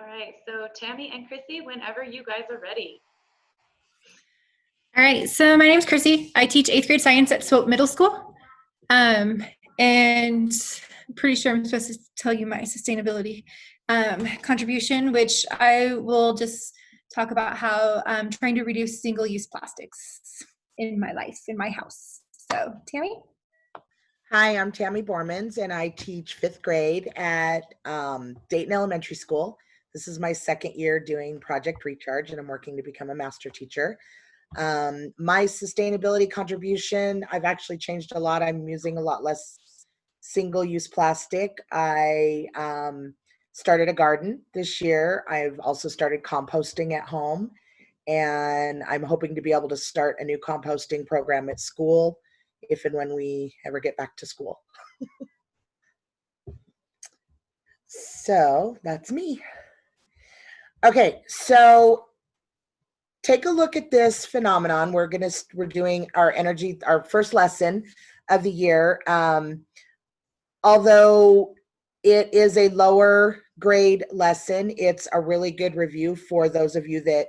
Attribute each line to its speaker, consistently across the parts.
Speaker 1: All right, so Tammy and Krissy, whenever you guys are ready.
Speaker 2: All right, so my name is Krissy. I teach 8th grade science at Swope Middle School. And I'm pretty sure I'm supposed to tell you my sustainability contribution, which I will just talk about how I'm trying to reduce single-use plastics in my life, in my house. So, Tammy?
Speaker 3: Hi, I'm Tammy Bormans, and I teach 5th grade at Dayton Elementary School. This is my second year doing Project Recharge, and I'm working to become a master teacher. My sustainability contribution, I've actually changed a lot. I'm using a lot less single-use plastic. I started a garden this year. I've also started composting at home, and I'm hoping to be able to start a new composting program at school if and when we ever get back to school. So that's me. Okay, so take a look at this phenomenon. We're doing our first lesson of the year. Although it is a lower grade lesson, it's a really good review for those of you that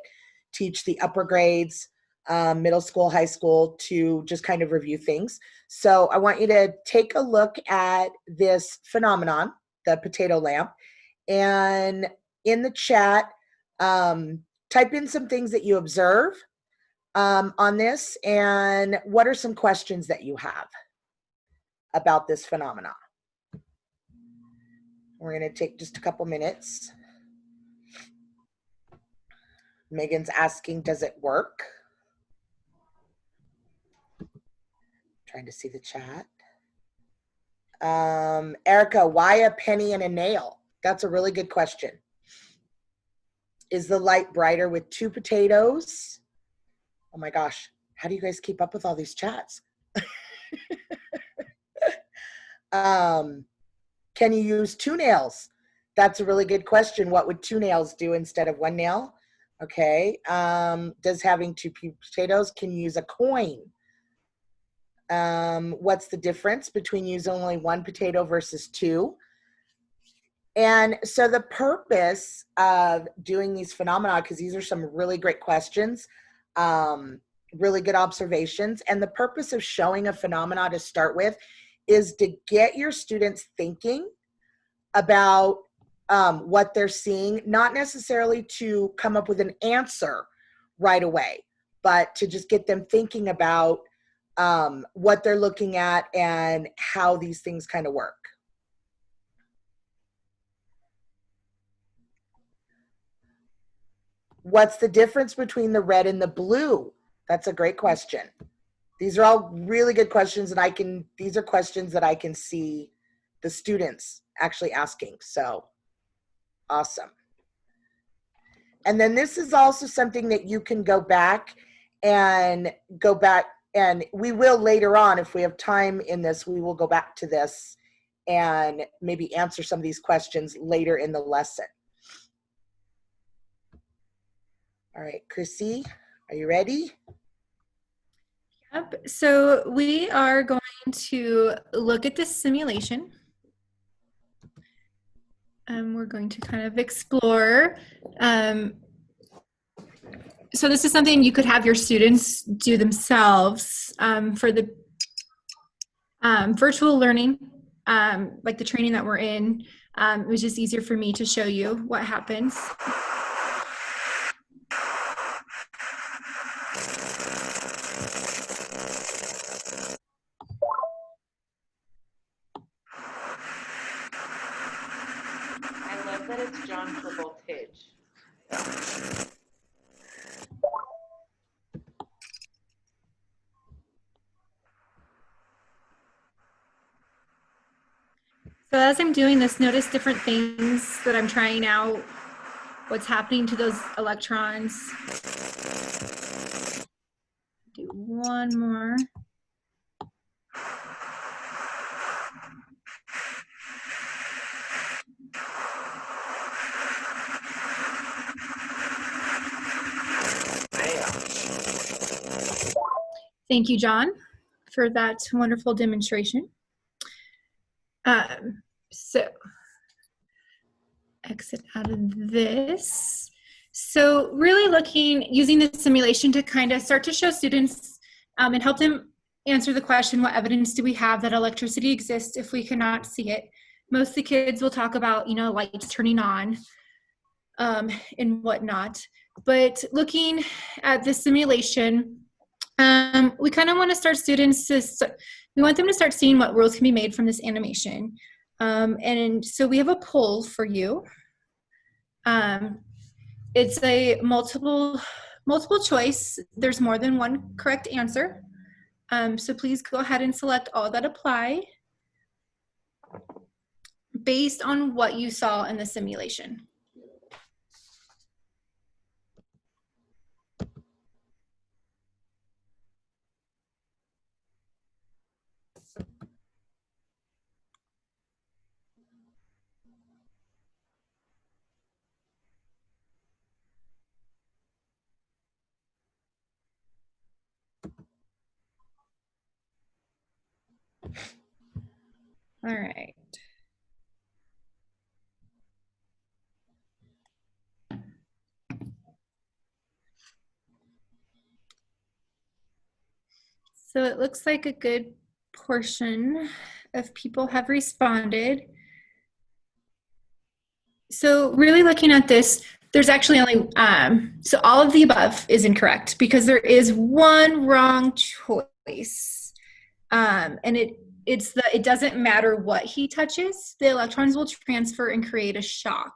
Speaker 3: teach the upper grades, middle school, high school, to just kind of review things. So I want you to take a look at this phenomenon, the potato lamp, and in the chat, type in some things that you observe on this, and what are some questions that you have about this phenomenon. We're going to take just a couple minutes. Megan's asking, does it work? Trying to see the chat. Erica, why a penny and a nail? That's a really good question. Is the light brighter with 2 potatoes? Oh my gosh, how do you guys keep up with all these chats? Can you use 2 nails? That's a really good question. What would 2 nails do instead of 1 nail? Okay. Does having 2 potatoes, can you use a coin? What's the difference between using only 1 potato versus 2? And so the purpose of doing these phenomena, because these are some really great questions, really good observations, and the purpose of showing a phenomena to start with is to get your students thinking about what they're seeing, not necessarily to come up with an answer right away, but to just get them thinking about what they're looking at and how these things kind of work. What's the difference between the red and the blue? That's a great question. These are all really good questions, and these are questions that I can see the students actually asking. So awesome. And then this is also something that you can go back, and we will later on, if we have time in this, we will go back to this and maybe answer some of these questions later in the lesson. All right, Krissy, are you ready?
Speaker 2: Yep, so we are going to look at this simulation. We're going to kind of explore. So this is something you could have your students do themselves for the virtual learning, like the training that we're in. It was just easier for me to show you what happens.
Speaker 1: That it's John for voltage.
Speaker 2: So as I'm doing this, notice different things that I'm trying out, what's happening to those electrons. Do one more. Thank you, John, for that wonderful demonstration. So exit out of this. So really using the simulation to kind of start to show students and help them answer the question, what evidence do we have that electricity exists if we cannot see it? Most of the kids will talk about, lights turning on and whatnot. But looking at the simulation, we kind of want to start students we want them to start seeing what rules can be made from this animation. And so we have a poll for you. It's a multiple choice. There's more than one correct answer. So please go ahead and select all that apply based on what you saw in the simulation. All right. So it looks like a good portion of people have responded. So really looking at this, there's actually only, so all of the above is incorrect because there is one wrong choice. And it doesn't matter what he touches, the electrons will transfer and create a shock.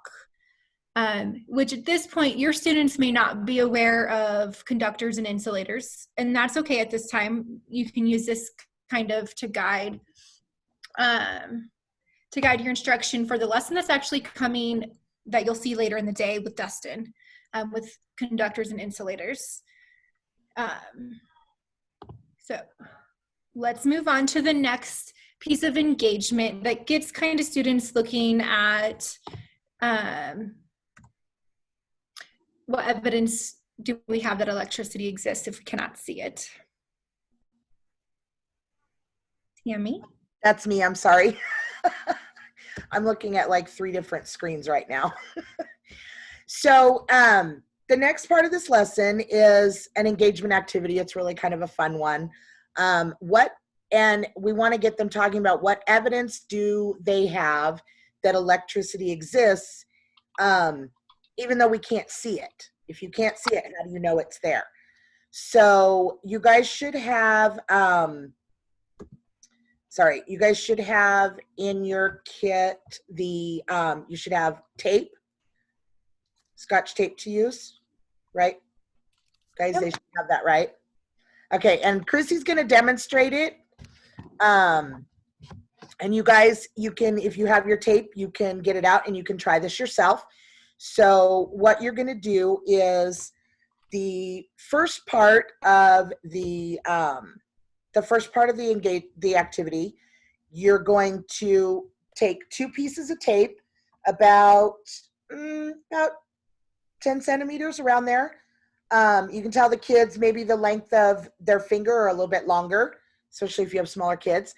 Speaker 2: Which at this point, your students may not be aware of conductors and insulators, and that's okay at this time. You can use this kind of to guide your instruction for the lesson that's actually coming that you'll see later in the day with Dustin, with conductors and insulators. So let's move on to the next piece of engagement that gets kind of students looking at what evidence do we have that electricity exists if we cannot see it? Tammy?
Speaker 3: That's me, I'm sorry. I'm looking at like 3 different screens right now. So the next part of this lesson is an engagement activity. It's really kind of a fun one. And we want to get them talking about what evidence do they have that electricity exists, even though we can't see it. If you can't see it, how do you know it's there? So you guys should have, you guys should have in your kit you should have tape, Scotch tape to use, right? Guys, yep. They should have that, right? Okay, and Krissy's gonna demonstrate it. And you guys, you can, if you have your tape, you can get it out and you can try this yourself. So what you're gonna do is the first part of the activity, you're going to take 2 pieces of tape about 10 centimeters around there. You can tell the kids maybe the length of their finger or a little bit longer, especially if you have smaller kids.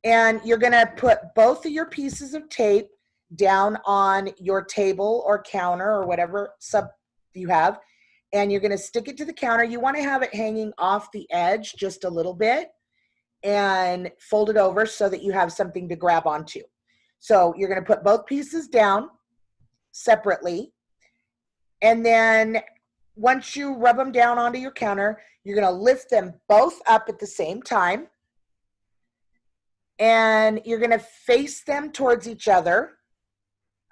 Speaker 3: And you're gonna put both of your pieces of tape down on your table or counter or whatever sub you have, and you're gonna stick it to the counter. You wanna have it hanging off the edge just a little bit and fold it over so that you have something to grab onto. So you're gonna put both pieces down separately, and then once you rub them down onto your counter, you're gonna lift them both up at the same time, and you're gonna face them towards each other.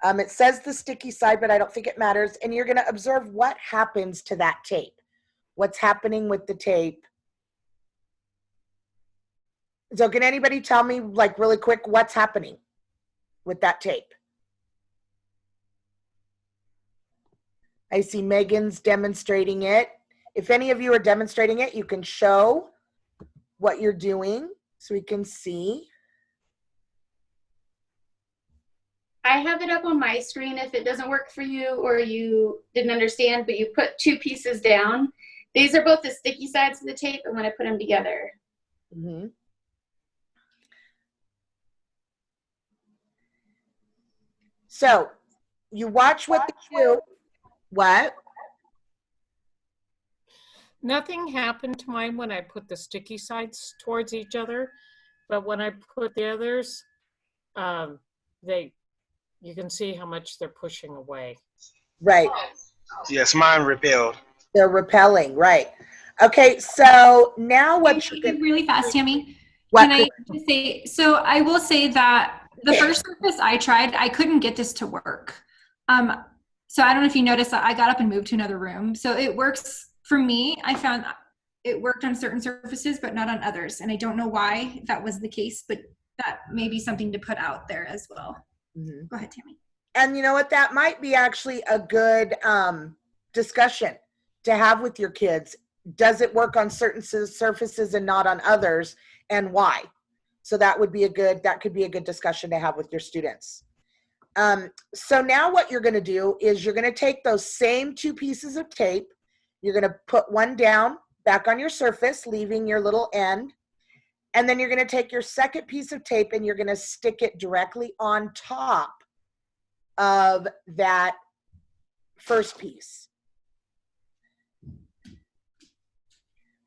Speaker 3: It says the sticky side, but I don't think it matters. And you're gonna observe what happens to that tape. What's happening with the tape? So can anybody tell me, like, really quick, what's happening with that tape? I see Megan's demonstrating it. If any of you are demonstrating it, you can show what you're doing so we can see.
Speaker 4: I have it up on my screen if it doesn't work for you or you didn't understand, but you put 2 pieces down. These are both the sticky sides of the tape, and when I put them together.
Speaker 3: Mm-hmm. So you watch what they do. What?
Speaker 5: Nothing happened to mine when I put the sticky sides towards each other, but when I put the others, you can see how much they're pushing away.
Speaker 3: Right.
Speaker 6: Yes, mine repelled.
Speaker 3: They're repelling, right. Okay, so now what
Speaker 2: Can I really fast, Tammy?
Speaker 3: what
Speaker 2: Can I just say, so I will say that the first surface I tried, I couldn't get this to work. So I don't know if you noticed that I got up and moved to another room. So it works for me. I found it worked on certain surfaces, but not on others. And I don't know why that was the case, but that may be something to put out there as well.
Speaker 3: Mhm.
Speaker 2: Go ahead, Tammy.
Speaker 3: And you know what? That might be actually a good discussion to have with your kids. Does it work on certain surfaces and not on others, and why? So that could be a good discussion to have with your students. So now what you're going to do is you're going to take those same 2 pieces of tape. You're going to put one down back on your surface, leaving your little end. And then you're going to take your second piece of tape and you're going to stick it directly on top of that first piece.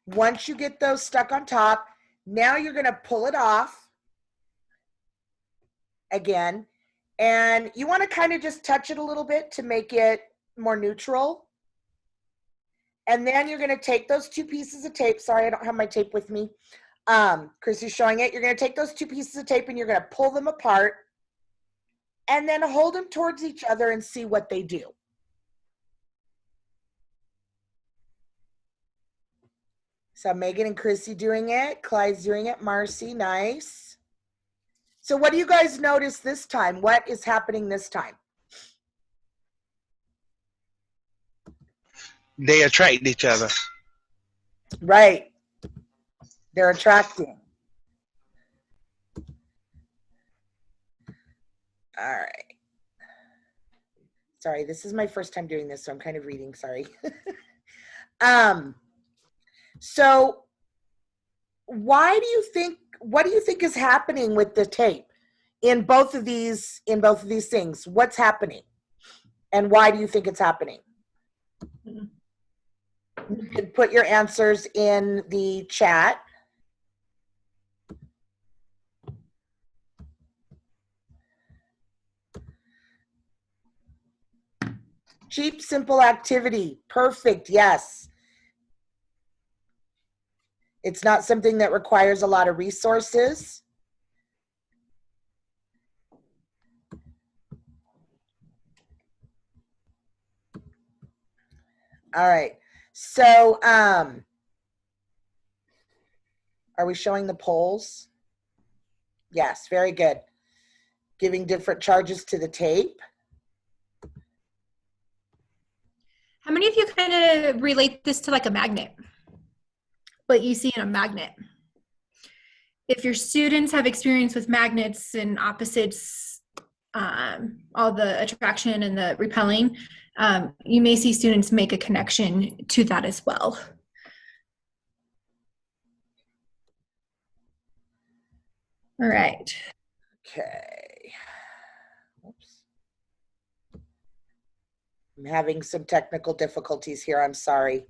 Speaker 3: Once you get those stuck on top, now you're going to pull it off again. And you want to kind of just touch it a little bit to make it more neutral. And then you're going to take those 2 pieces of tape. Sorry, I don't have my tape with me. Krissy's showing it. You're going to take those 2 pieces of tape and you're going to pull them apart and then hold them towards each other and see what they do. So Megan and Krissy doing it. Clyde's doing it. Marcy, nice. So what do you guys notice this time? What is happening this time?
Speaker 6: They attract each other.
Speaker 3: Right. They're attracting. All right. Sorry, this is my first time doing this, so I'm kind of reading, sorry. So what do you think is happening with the tape in both of these things? What's happening? And why do you think it's happening? You can put your answers in the chat. Cheap, simple activity. Perfect, yes. It's not something that requires a lot of resources. All right. So, are we showing the polls? Yes, very good. Giving different charges to the tape.
Speaker 2: How many of you kind of relate this to like a magnet? What you see in a magnet. If your students have experience with magnets and opposites, all the attraction and the repelling, you may see students make a connection to that as well. All right.
Speaker 3: Okay. Oops. I'm having some technical difficulties here. I'm sorry.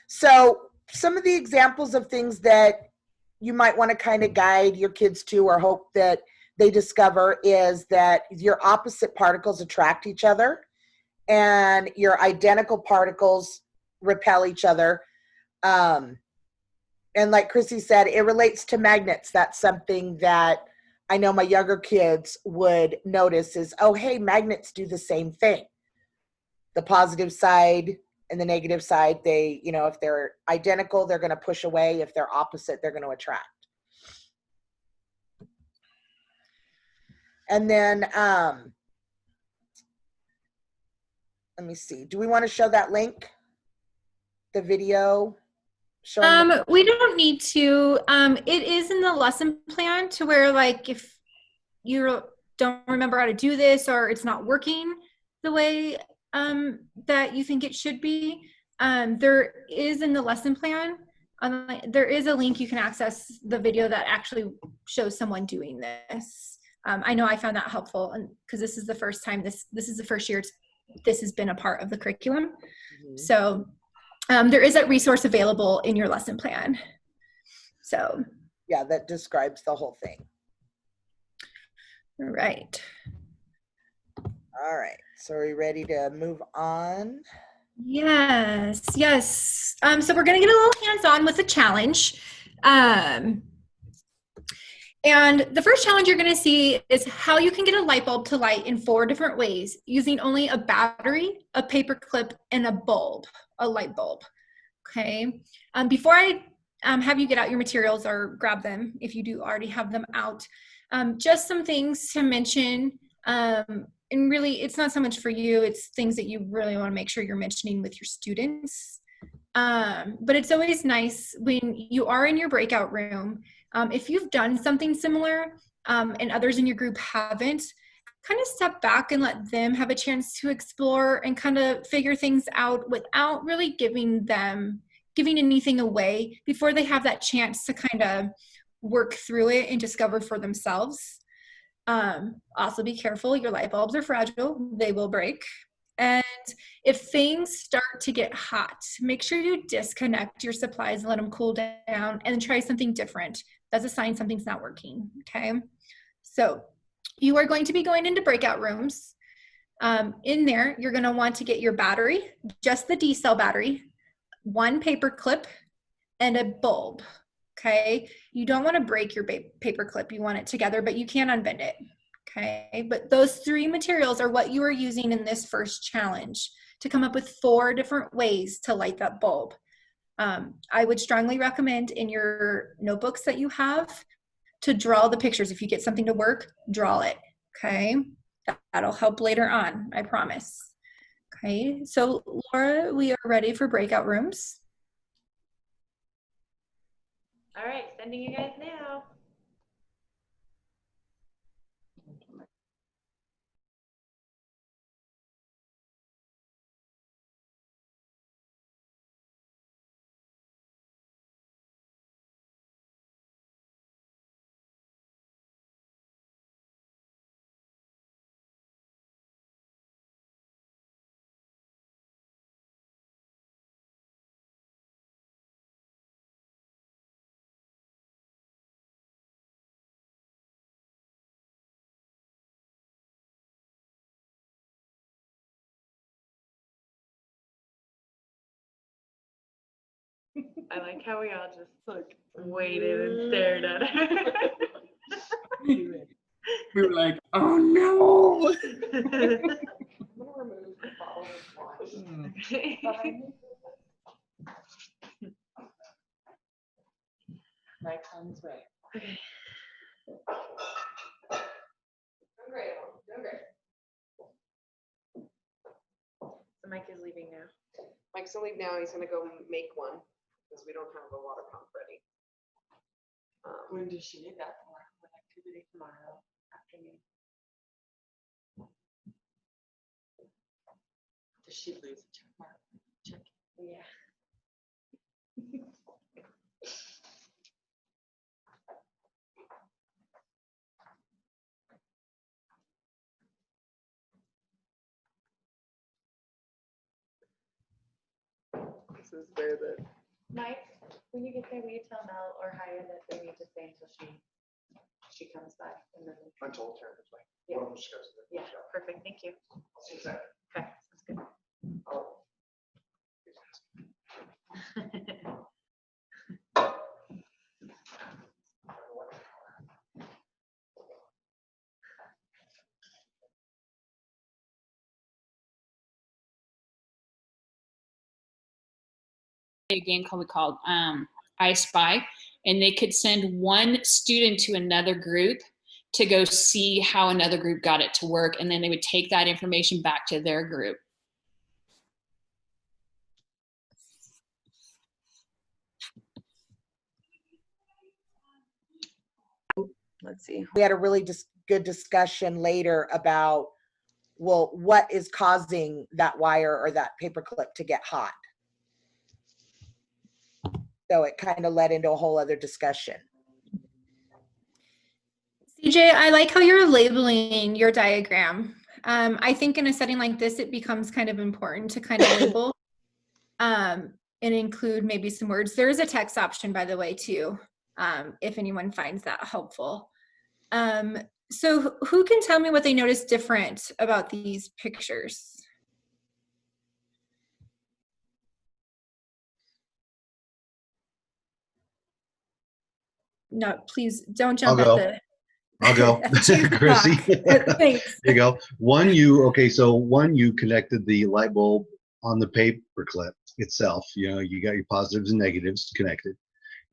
Speaker 3: So some of the examples of things that you might want to kind of guide your kids to or hope that they discover is that your opposite particles attract each other and your identical particles repel each other. And like Krissy said, it relates to magnets. That's something that I know my younger kids would notice is, oh, hey, magnets do the same thing. The positive side and the negative side, they, you know, if they're identical, they're going to push away. If they're opposite, they're going to attract. And then, let me see. Do we want to show that link? The video?
Speaker 2: We don't need to. It is in the lesson plan to where, like, if you don't remember how to do this or it's not working the way that you think it should be, there is in the lesson plan, there is a link you can access the video that actually shows someone doing this. I know I found that helpful, and because this is the first time, this is the first year this has been a part of the curriculum. So there is a resource available in your lesson plan. So
Speaker 3: yeah, that describes the whole thing.
Speaker 2: right.
Speaker 3: All right, so are we ready to move on?
Speaker 2: Yes. So we're going to get a little hands-on with a challenge. And the first challenge you're going to see is how you can get a light bulb to light in 4 different ways using only a battery, a paper clip, and a bulb, a light bulb. Okay. Before I have you get out your materials or grab them, if you do already have them out, just some things to mention. And really, it's not so much for you, it's things that you really want to make sure you're mentioning with your students. But it's always nice when you are in your breakout room, if you've done something similar and others in your group haven't, kind of step back and let them have a chance to explore and kind of figure things out without really giving anything away before they have that chance to kind of work through it and discover for themselves. Also be careful, your light bulbs are fragile, they will break. And if things start to get hot, make sure you disconnect your supplies and let them cool down and try something different. That's a sign something's not working, okay? So you are going to be going into breakout rooms. In there, you're gonna want to get your battery, just the D-cell battery, 1 paper clip, and a bulb, okay? You don't wanna break your paper clip, you want it together, but you can unbend it. Okay, but those 3 materials are what you are using in this first challenge to come up with 4 different ways to light that bulb. I would strongly recommend in your notebooks that you have to draw the pictures. If you get something to work, draw it, okay? That'll help later on, I promise. Okay, so Laura, we are ready for breakout rooms.
Speaker 1: All right, sending you guys now. I like how we all just waited and stared at her.
Speaker 7: We were like, oh no.
Speaker 1: My son's right. Doing great. So Mike is leaving now.
Speaker 8: Mike's gonna leave now. He's gonna go make one because we don't have a water pump ready.
Speaker 1: When does she need that for? What activity tomorrow afternoon? Does she lose a check mark? Check. Yeah.
Speaker 8: This is where the
Speaker 1: Mike, when you get there, will you tell Mel or Haya that they need to stay until she comes by? And then
Speaker 9: I told her, it's like,
Speaker 1: Yeah.
Speaker 9: one of them just goes to the
Speaker 1: yeah,
Speaker 9: shop.
Speaker 1: perfect. Thank you.
Speaker 9: I'll see you Saturday.
Speaker 1: Okay, sounds good.
Speaker 9: Oh.
Speaker 10: A game called I Spy, and they could send one student to another group to go see how another group got it to work, and then they would take that information back to their group.
Speaker 8: let's see.
Speaker 3: We had a really good discussion later about, well, what is causing that wire or that paper clip to get hot? So it kind of led into a whole other discussion.
Speaker 2: CJ, I like how you're labeling your diagram. I think in a setting like this, it becomes kind of important to kind of label and include maybe some words. There is a text option, by the way, too, if anyone finds that helpful. So who can tell me what they noticed different about these pictures? No, please don't jump
Speaker 11: I'll
Speaker 2: at
Speaker 11: I'll go.
Speaker 2: the 2 o'clock.
Speaker 11: Krissy.
Speaker 2: Thanks.
Speaker 11: There you go. One, you connected the light bulb on the paper clip itself. You know, you got your positives and negatives connected.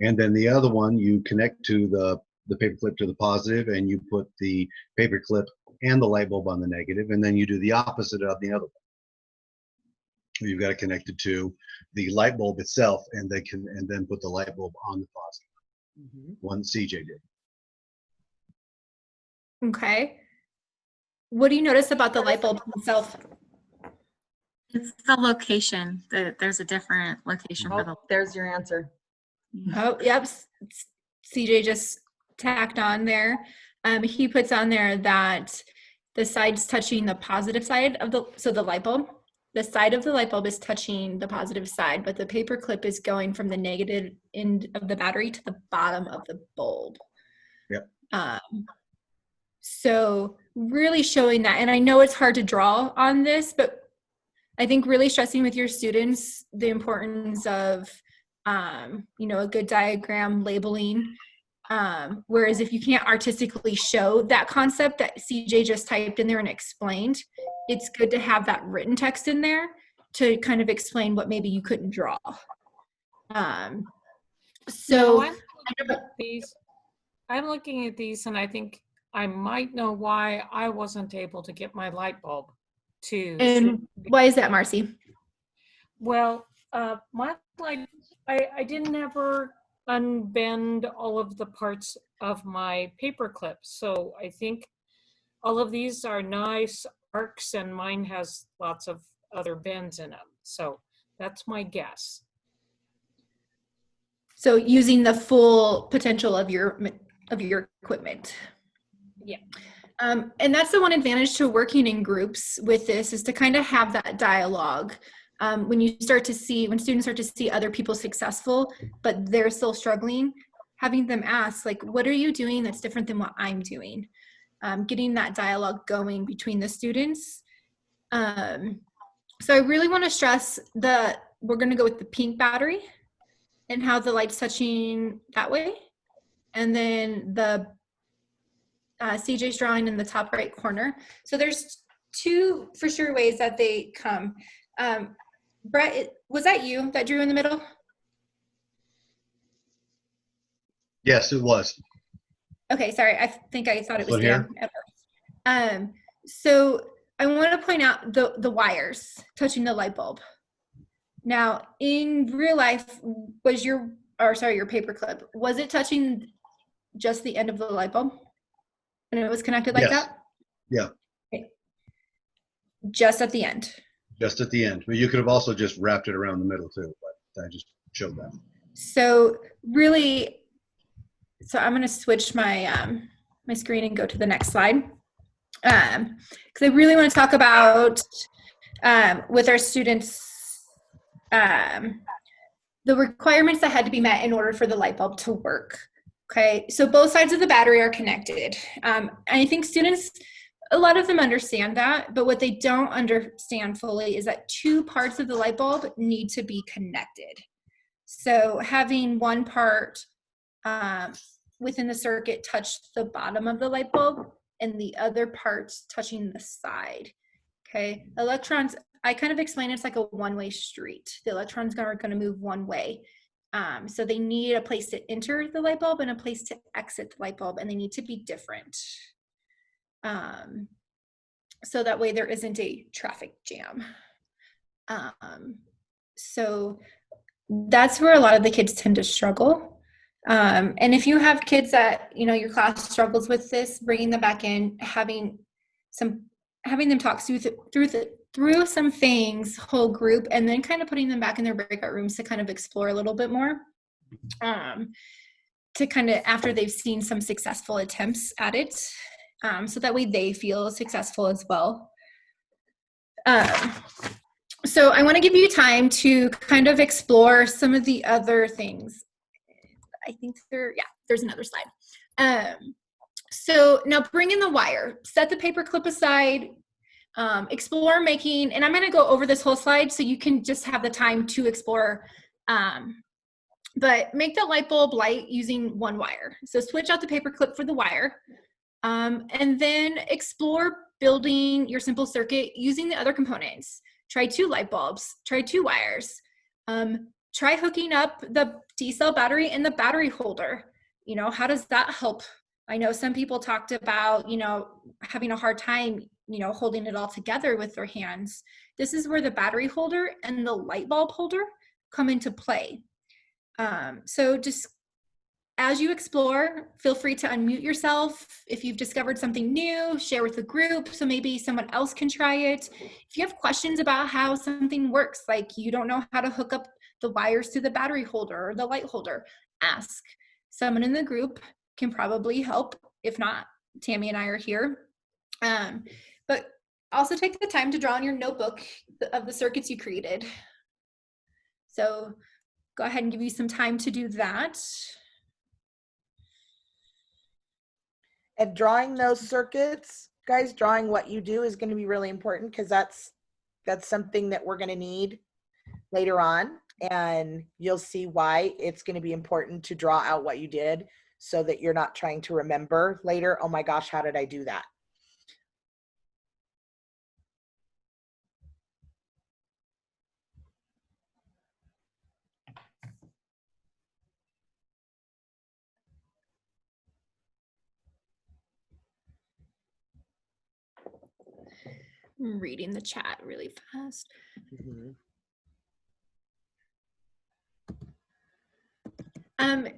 Speaker 11: And then the other one, you connect to the paper clip to the positive, and you put the paper clip and the light bulb on the negative, and then you do the opposite of the other one. You've got it connected to the light bulb itself, and then put the light bulb on the positive. One CJ did.
Speaker 2: Okay. What do you notice about the light bulb itself?
Speaker 12: It's the location. There's a different location for the.
Speaker 13: There's your answer.
Speaker 2: Oh, yep. CJ just tacked on there. He puts on there that the side's touching the positive side of the light bulb. The side of the light bulb is touching the positive side, but the paper clip is going from the negative end of the battery to the bottom of the bulb.
Speaker 11: Yep.
Speaker 2: So really showing that, and I know it's hard to draw on this, but I think really stressing with your students the importance of, a good diagram labeling. Whereas if you can't artistically show that concept that CJ just typed in there and explained, it's good to have that written text in there to kind of explain what maybe you couldn't draw.
Speaker 5: I'm looking at these and I think I might know why I wasn't able to get my light bulb to.
Speaker 2: And why is that, Marcy?
Speaker 5: Well, my light, I didn't ever unbend all of the parts of my paper clip. So I think all of these are nice arcs and mine has lots of other bends in them. So that's my guess.
Speaker 2: So using the full potential of your equipment.
Speaker 5: Yeah.
Speaker 2: And that's the one advantage to working in groups with this, is to kind of have that dialogue. When students start to see other people successful, but they're still struggling, having them ask, like, what are you doing that's different than what I'm doing? Getting that dialogue going between the students. So I really want to stress we're going to go with the pink battery and how the light's touching that way. And then the CJ's drawing in the top right corner. So there's 2 for sure ways that they come. Brett, was that you that drew in the middle?
Speaker 11: Yes, it was.
Speaker 2: Okay, sorry. I think I thought it was
Speaker 11: here.
Speaker 2: Dan at first. So I want to point out the wires touching the light bulb. Now, in real life, was your paper clip, was it touching just the end of the light bulb? And it was connected like that?
Speaker 11: Yeah.
Speaker 2: Okay. Just at the end.
Speaker 11: Just at the end. But you could have also just wrapped it around the middle too, but I just showed that.
Speaker 2: So really, I'm going to switch my my screen and go to the next slide. Because I really want to talk about with our students the requirements that had to be met in order for the light bulb to work. Okay, so both sides of the battery are connected. And I think students, a lot of them understand that, but what they don't understand fully is that 2 parts of the light bulb need to be connected. So having one part within the circuit touch the bottom of the light bulb and the other parts touching the side. Okay, electrons, I kind of explain it's like a one-way street. The electrons are going to move one way. So they need a place to enter the light bulb and a place to exit the light bulb, and they need to be different. So that way there isn't a traffic jam. So that's where a lot of the kids tend to struggle. And if you have kids that, your class struggles with this, bringing them back in, having them talk through some things, whole group, and then kind of putting them back in their breakout rooms to kind of explore a little bit more. to kind of, after they've seen some successful attempts at it, so that way they feel successful as well. So I want to give you time to kind of explore some of the other things. I think there's another slide. So now bring in the wire, set the paper clip aside, explore making, and I'm going to go over this whole slide so you can just have the time to explore, but make the light bulb light using one wire. So switch out the paper clip for the wire, and then explore building your simple circuit using the other components. Try 2 light bulbs, try 2 wires, try hooking up the D-cell battery and the battery holder. You know, how does that help? I know some people talked about, you know, having a hard time, you know, holding it all together with their hands. This is where the battery holder and the light bulb holder come into play. So just as you explore, feel free to unmute yourself. If you've discovered something new, share with the group so maybe someone else can try it. If you have questions about how something works, like you don't know how to hook up the wires to the battery holder or the light holder, ask. Someone in the group can probably help. If not, Tammy and I are here. But also take the time to draw in your notebook of the circuits you created. So go ahead and give you some time to do that.
Speaker 3: And drawing those circuits, guys, drawing what you do is going to be really important because that's something that we're going to need later on. And you'll see why it's going to be important to draw out what you did so that you're not trying to remember later, oh my gosh, how did I do that?
Speaker 2: I'm reading the chat really fast.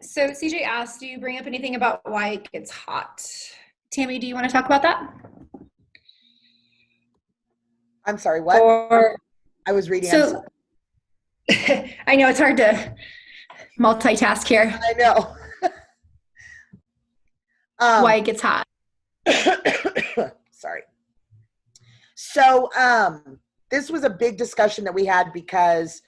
Speaker 2: So CJ asked, do you bring up anything about why it gets hot? Tammy, do you want to talk about that?
Speaker 3: I'm sorry, what?
Speaker 2: Or,
Speaker 3: I was reading.
Speaker 2: So, I know it's hard to multitask here.
Speaker 3: I know.
Speaker 2: Why it gets hot.
Speaker 3: Sorry. So this was a big discussion that we had because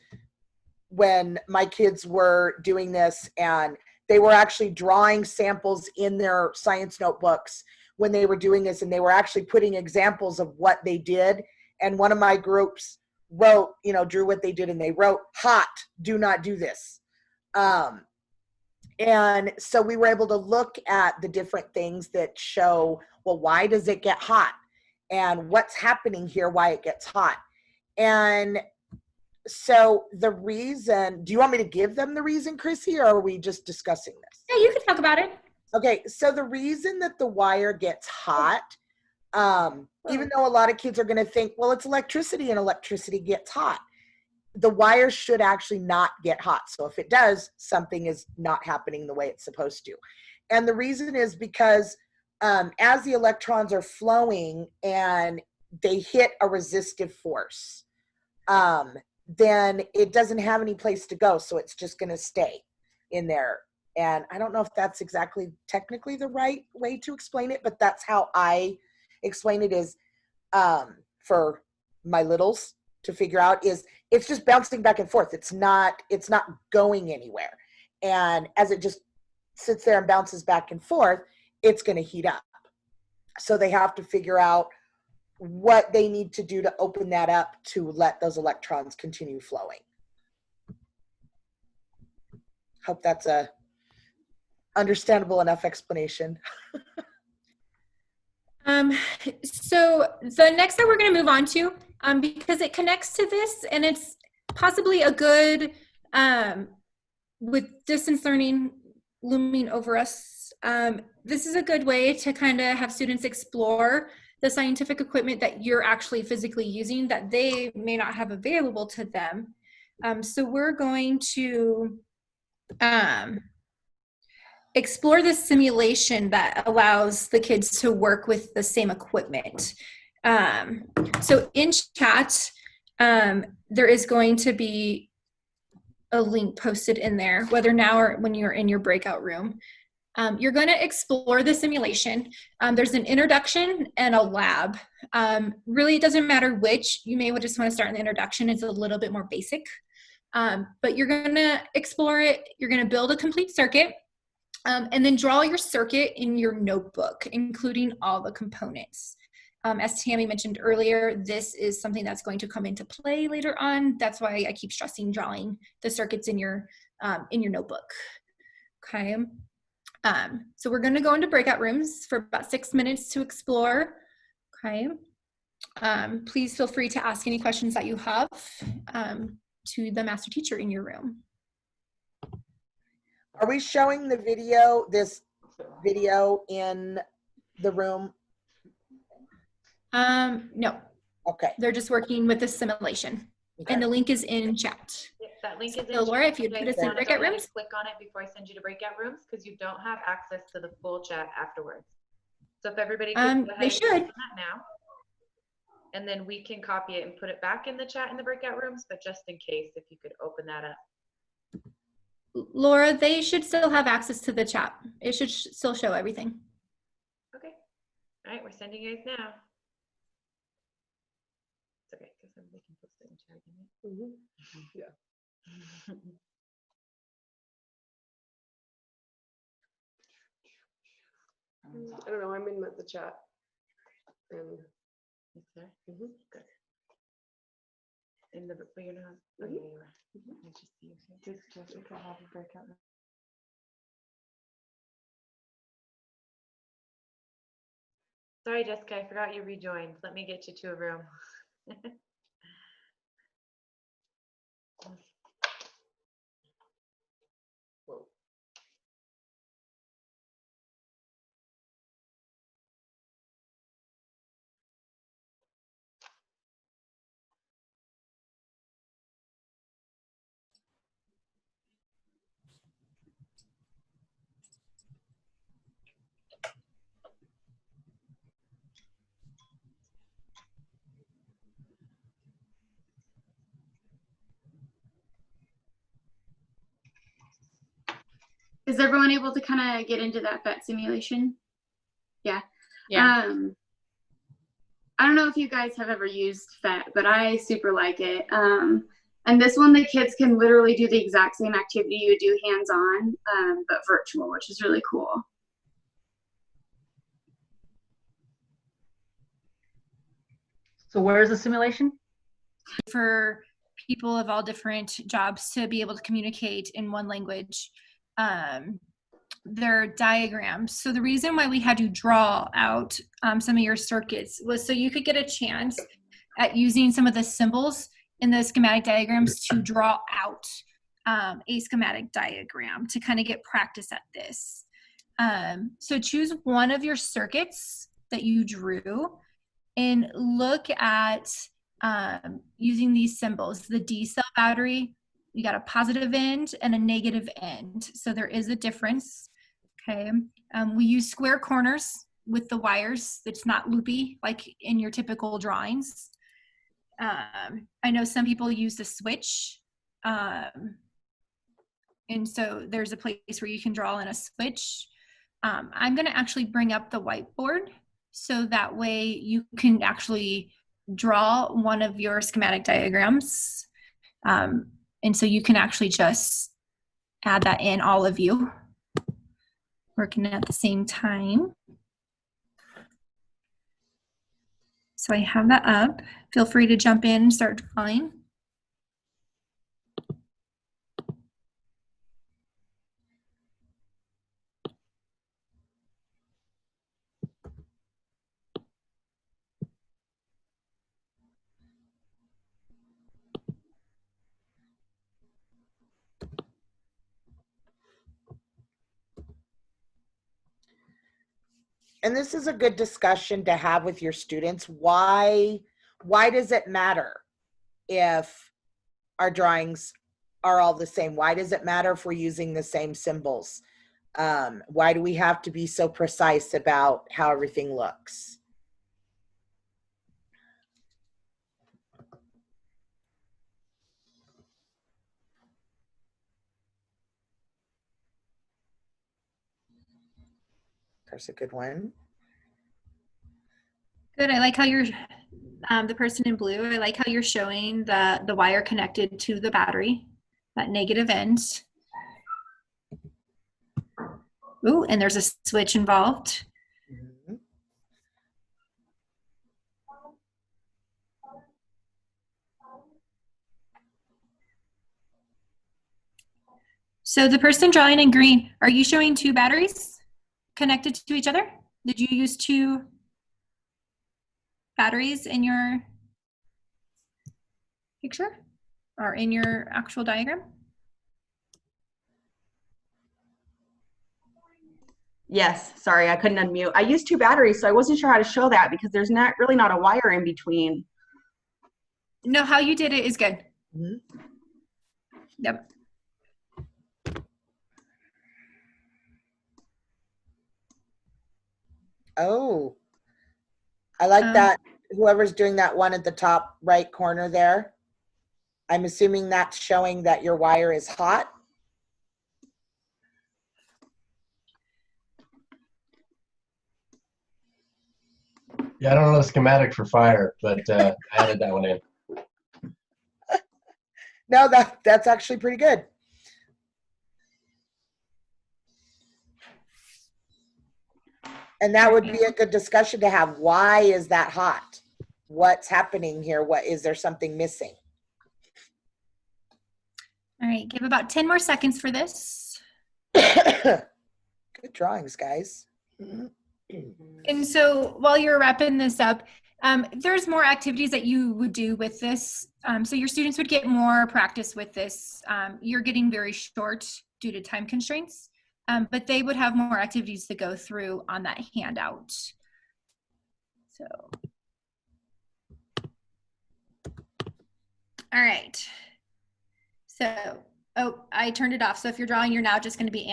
Speaker 3: when my kids were doing this and they were actually drawing samples in their science notebooks when they were doing this, and they were actually putting examples of what they did. And one of my groups wrote, you know, drew what they did, and they wrote, hot, do not do this. And so we were able to look at the different things that show, well, why does it get hot? And what's happening here, why it gets hot. And so the reason, do you want me to give them the reason, Krissy, or are we just discussing this?
Speaker 2: Yeah, you can talk about it.
Speaker 3: Okay, so the reason that the wire gets hot, even though a lot of kids are going to think, well, it's electricity and electricity gets hot, the wire should actually not get hot. So if it does, something is not happening the way it's supposed to. And the reason is because as the electrons are flowing and they hit a resistive force, then it doesn't have any place to go. So it's just going to stay in there. And I don't know if that's exactly technically the right way to explain it, but that's how I explain it, is for my littles to figure out, is it's just bouncing back and forth. It's not going anywhere. And as it just sits there and bounces back and forth, it's going to heat up. So they have to figure out what they need to do to open that up to let those electrons continue flowing. Hope that's a understandable enough explanation.
Speaker 2: So the next that we're going to move on to, because it connects to this, and it's possibly a good, with distance learning looming over us, this is a good way to kind of have students explore the scientific equipment that you're actually physically using that they may not have available to them. So we're going to explore the simulation that allows the kids to work with the same equipment. So in chat, there is going to be a link posted in there, whether now or when you're in your breakout room. You're going to explore the simulation. There's an introduction and a lab. Really, it doesn't matter which. You may just want to start in the introduction. It's a little bit more basic. But you're going to explore it. You're going to build a complete circuit. And then draw your circuit in your notebook, including all the components. As Tammy mentioned earlier, this is something that's going to come into play later on. That's why I keep stressing drawing the circuits in your notebook. Okay. So we're going to go into breakout rooms for about 6 minutes to explore. Okay. Please feel free to ask any questions that you have to the master teacher in your room.
Speaker 3: Are we showing the video, this video in the room?
Speaker 2: No.
Speaker 3: Okay.
Speaker 2: They're just working with the simulation.
Speaker 3: Okay.
Speaker 2: And the link is in chat.
Speaker 1: Yep, that link is in
Speaker 2: So Laura,
Speaker 1: chat.
Speaker 2: if you'd
Speaker 1: You
Speaker 2: put
Speaker 1: guys
Speaker 2: us in
Speaker 1: wanna go
Speaker 2: breakout
Speaker 1: ahead and
Speaker 2: rooms.
Speaker 1: Click on it before I send you to breakout rooms because you don't have access to the full chat afterwards. So if everybody could go ahead
Speaker 2: They
Speaker 1: and click
Speaker 2: should.
Speaker 1: on that now. And then we can copy it and put it back in the chat in the breakout rooms, but just in case, if you could open that up.
Speaker 2: Laura, they should still have access to the chat. It should still show everything.
Speaker 1: Okay. All right, we're sending you guys now. It's okay, because everybody can post it in chat.
Speaker 8: Yeah. I don't know, I'm in the chat. And
Speaker 1: It's there? Good. In the, but you're not, oh, yeah, you are. I just see you here. Does Jessica have a breakout room? Sorry, Jessica, I forgot you rejoined. Let me get you to a room.
Speaker 8: whoa.
Speaker 4: Is everyone able to kind of get into that PhET simulation? Yeah.
Speaker 10: Yeah.
Speaker 4: I don't know if you guys have ever used PhET, but I super like it. And this one, the kids can literally do the exact same activity you would do hands-on, but virtual, which is really cool.
Speaker 13: So where's the simulation?
Speaker 2: For people of all different jobs to be able to communicate in one language. Their diagrams. So the reason why we had to draw out some of your circuits was so you could get a chance at using some of the symbols in the schematic diagrams to draw out a schematic diagram to kind of get practice at this. So choose one of your circuits that you drew and look at using these symbols. The D cell battery, you got a positive end and a negative end. So there is a difference. Okay. We use square corners with the wires. It's not loopy like in your typical drawings. I know some people use the switch. And so there's a place where you can draw in a switch. I'm going to actually bring up the whiteboard so that way you can actually draw one of your schematic diagrams. And so you can actually just add that in, all of you, working at the same time. So I have that up. Feel free to jump in and start drawing.
Speaker 3: And this is a good discussion to have with your students. Why does it matter if our drawings are all the same? Why does it matter if we're using the same symbols? Why do we have to be so precise about how everything looks? There's a good one.
Speaker 2: Good. I like how you're the person in blue. I like how you're showing the wire connected to the battery, that negative end. Ooh, and there's a switch involved.
Speaker 3: Mhm.
Speaker 2: So the person drawing in green, are you showing two batteries connected to each other? Did you use two batteries in your picture or in your actual diagram?
Speaker 14: Yes, sorry, I couldn't unmute. I used two batteries, so I wasn't sure how to show that because there's really not a wire in between.
Speaker 2: No, how you did it is good.
Speaker 3: Mhm.
Speaker 2: Yep.
Speaker 3: Oh, I like that. Whoever's doing that one at the top right corner there, I'm assuming that's showing that your wire is hot.
Speaker 9: Yeah, I don't know the schematic for fire, but I added that one in.
Speaker 3: No, that's actually pretty good. And that would be a good discussion to have. Why is that hot? What's happening here? What is there something missing?
Speaker 2: All right, give about 10 more seconds for this.
Speaker 3: Good drawings, guys.
Speaker 2: And so while you're wrapping this up, there's more activities that you would do with this. So your students would get more practice with this. You're getting very short due to time constraints, but they would have more activities to go through on that handout. So, all right. So, oh, I turned it off. So if you're drawing, you're now just going to be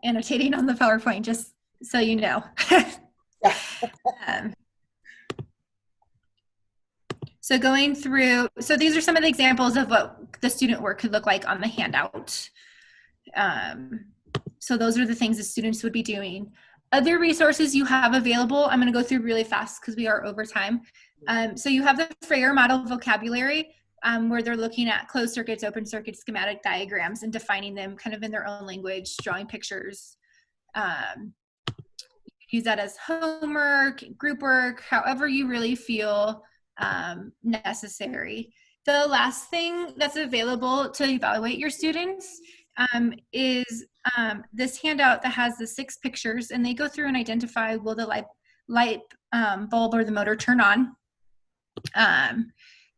Speaker 2: annotating on the PowerPoint, just so you know. So going through, so these are some of the examples of what the student work could look like on the handout. So those are the things the students would be doing. Other resources you have available, I'm going to go through really fast because we are over time. So you have the Frayer model vocabulary, where they're looking at closed circuits, open circuits, schematic diagrams, and defining them kind of in their own language, drawing pictures. Use that as homework, group work, however you really feel necessary. The last thing that's available to evaluate your students is this handout that has the 6 pictures, and they go through and identify, will the light bulb or the motor turn on?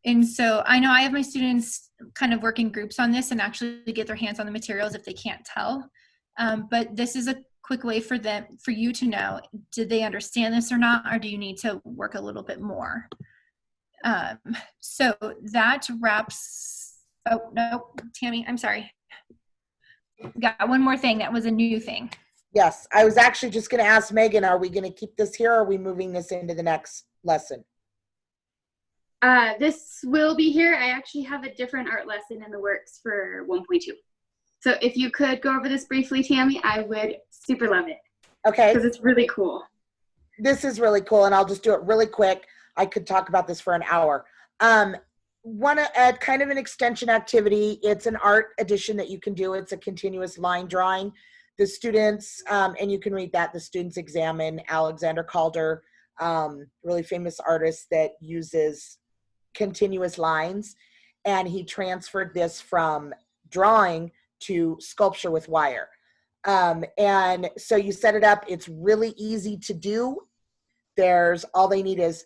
Speaker 2: And so I know I have my students kind of work in groups on this and actually get their hands on the materials if they can't tell. But this is a quick way for you to know, did they understand this or not, or do you need to work a little bit more? So that wraps, oh, no, Tammy, I'm sorry. Got one more thing that was a new thing.
Speaker 3: Yes, I was actually just going to ask Megan, are we going to keep this here or are we moving this into the next lesson?
Speaker 4: This will be here. I actually have a different art lesson in the works for 1.2. So if you could go over this briefly, Tammy, I would super love it.
Speaker 3: Okay.
Speaker 4: Because it's really cool.
Speaker 3: This is really cool, and I'll just do it really quick. I could talk about this for an hour. Want to add kind of an extension activity. It's an art edition that you can do. It's a continuous line drawing. The students, and you can read that, the students examine Alexander Calder, really famous artist that uses continuous lines, and he transferred this from drawing to sculpture with wire. And so you set it up. It's really easy to do. There's all they need is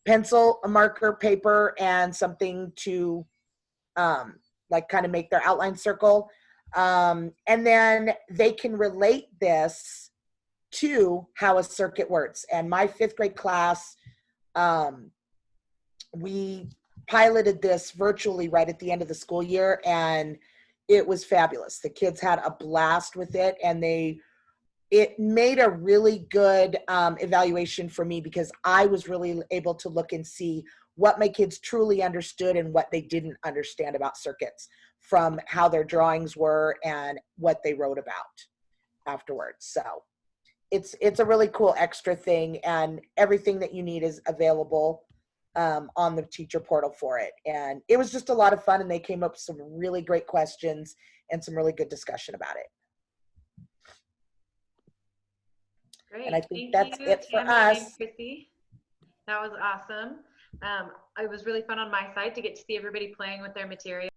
Speaker 3: pencil, a marker, paper, and something to like kind of make their outline circle. And then they can relate this to how a circuit works. And my 5th grade class, we piloted this virtually right at the end of the school year, and it was fabulous. The kids had a blast with it, and it made a really good evaluation for me because I was really able to look and see what my kids truly understood and what they didn't understand about circuits from how their drawings were and what they wrote about afterwards. So it's a really cool extra thing, and everything that you need is available on the teacher portal for it. And it was just a lot of fun, and they came up with some really great questions and some really good discussion about it.
Speaker 1: Great.
Speaker 3: And I think
Speaker 1: Thank
Speaker 3: that's
Speaker 1: you,
Speaker 3: it for
Speaker 1: Tammy
Speaker 3: us.
Speaker 1: and Krissy. That was awesome. It was really fun on my side to get to see everybody playing with their material.